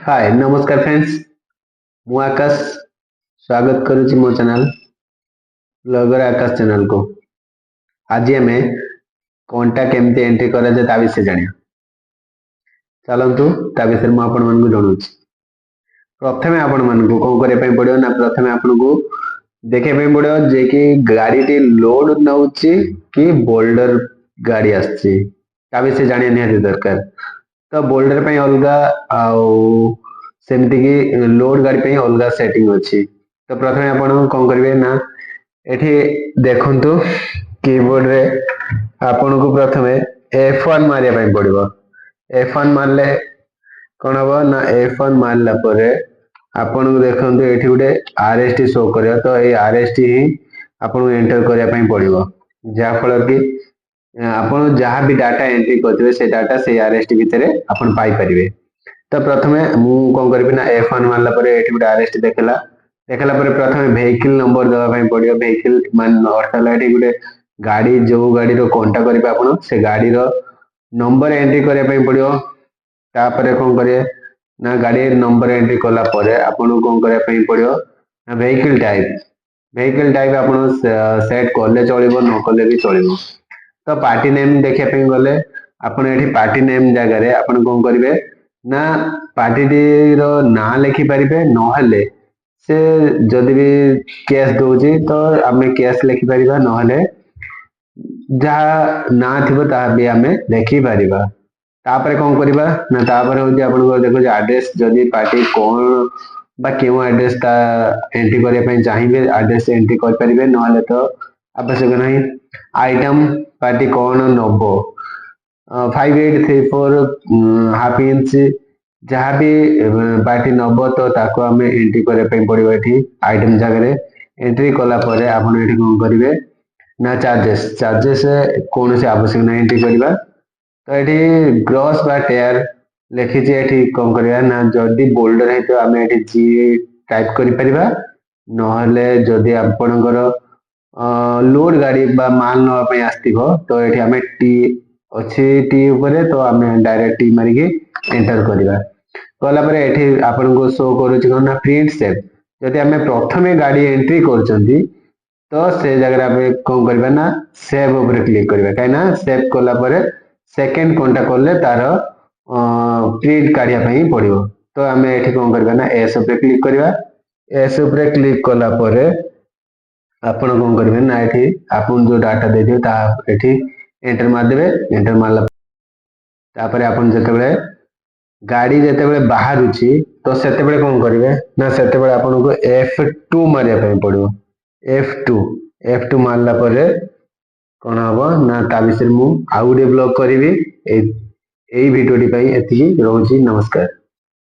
हाय नमस्कार फ्रेंड्स मु आकाश स्वागत करुच्ची मो चैनल ब्लॉगर आकाश चैनल को। आज आम कंटा केमती एंट्री करा जाए ता विषय जानिया चलतु ता विषय मुझे आपण मानक जनाऊँ। प्रथम आपण मानक कौन करने पड़ो ना प्रथम आपन को देखा पड़ो जे कि गाड़ी टी लोड नौ कि बोल्डर गाड़ी आसी विषय जानिया निहाती दरकार। तो बोल्डर पे अलग सेमती की लोड गाड़ी पे अलग सेटिंग अच्छी। तो प्रथम आपण कौन करेंगे ना एठी देखंतु कीबोर्ड रे आपण को प्रथम F1 मारिया ପାଇଁ पड़िबो। F1 मारले कौन हम ना F1 मारला परे आपण को देखंतु एठी गुटे RST शो करियो। तो ये RST ही आपण को एंटर करिया ପାଇଁ पड़िबो जहा फल कि आपण जहाँ भी डाटा एंट्री करथिबे से डाटा से RST भितर आपण पाई परिबे। तो प्रथमे मु कौन करी ना F1 मारला परे एठी गुटे RST देखला देखला परे प्रथमे वेहिकल नंबर देवा ପାଇଁ पड़ियो। वेहिकल मान अर्थात एठी गुटे गाड़ी जो गाड़ी रो कोंटा करिबे आपण से गाड़ी रो नंबर एंट्री करिया ପାଇଁ पड़ियो। तापरे कौन करिए ना गाड़ी नंबर एंट्री कला परे आपण कौन करिया ପାଇଁ पड़ियो ना वेहिकल टाइप आपण सेट करले चलिबो न करले भी चलिबो। तो पार्टी नेम देखिया ପାଇଁ गले आपण एठी पार्टी नेम जगह रे आपण कौन करिवे ना पार्टी रो ना लिखि परिबे नहले से जदि भी केस दोजी तो आमे केस लिखि परिबा नहले जहाँ ना थिबो ता भी आमे लिखि परिबा। तापरे कौन करिबा ना तापरे होजी आपण देखो एड्रेस जदि पार्टी कौन बा केउ एड्रेस ता एंट्री करिया ପାଇଁ चाहिबे एड्रेस एंट्री कर परिबे नहले तो आवश्यक नहीं। आइटम पार्टी कौन नबो 5834 हाफ इंच जहाँ भी पार्टी नब तो ताको आमे एंट्री करिया ପାଇଁ पड़िबो। एठी आइटम जगह रे एंट्री कला परे आपण एठी कौन करिवे ना चार्जेस कौन से आवश्यक नहीं एंट्री करिबा। तो एठी ग्रॉस बा टेयर लिखी एठी कौन करिया ना जदि बोल्डर है तो आमे एठी जी टाइप करि परिबा नहले जदि आपणकर लोड गाड़ी बा माल नवा ପାଇଁ आस्तिबो तो एठी आमे टी अछि टी ऊपर तो आमे डायरेक्ट टी मारी के एंटर करिबा। कला परे एठी आपन को शो करू छी ना प्रिंट सेव जदि आमे प्रथमे गाड़ी एंट्री करचंती तो से जगह आमे कौन करबा ना सेव ऊपर क्लिक करबा काई ना सेव कला परे सेकंड कोनटा करले तार प्रिंट काढिया ପାଇଁ पड़िबो। तो आमे एठी कौन करबा ना एस ऊपर क्लिक करबा एस ऊपर क्लिक कला परे आपण कौन करेंगे ना एठी आपण जो डाटा देथिबे ता एठी एंटर मार देबे एंटर मारला तापरे आपण जेतेबेले गाड़ी जेतेबेले बाहरुची तो सेतेबेले कौन करिवे ना सेतेबेले आपण को F2 मारिया ପାଇଁ पड़िबो। F2 मारला परे कौन हबो ना ता विषय मु आउ गुटे ब्लॉग करिवि एई वीडियोटी ପାଇଁ एतिकी रहउची नमस्कार।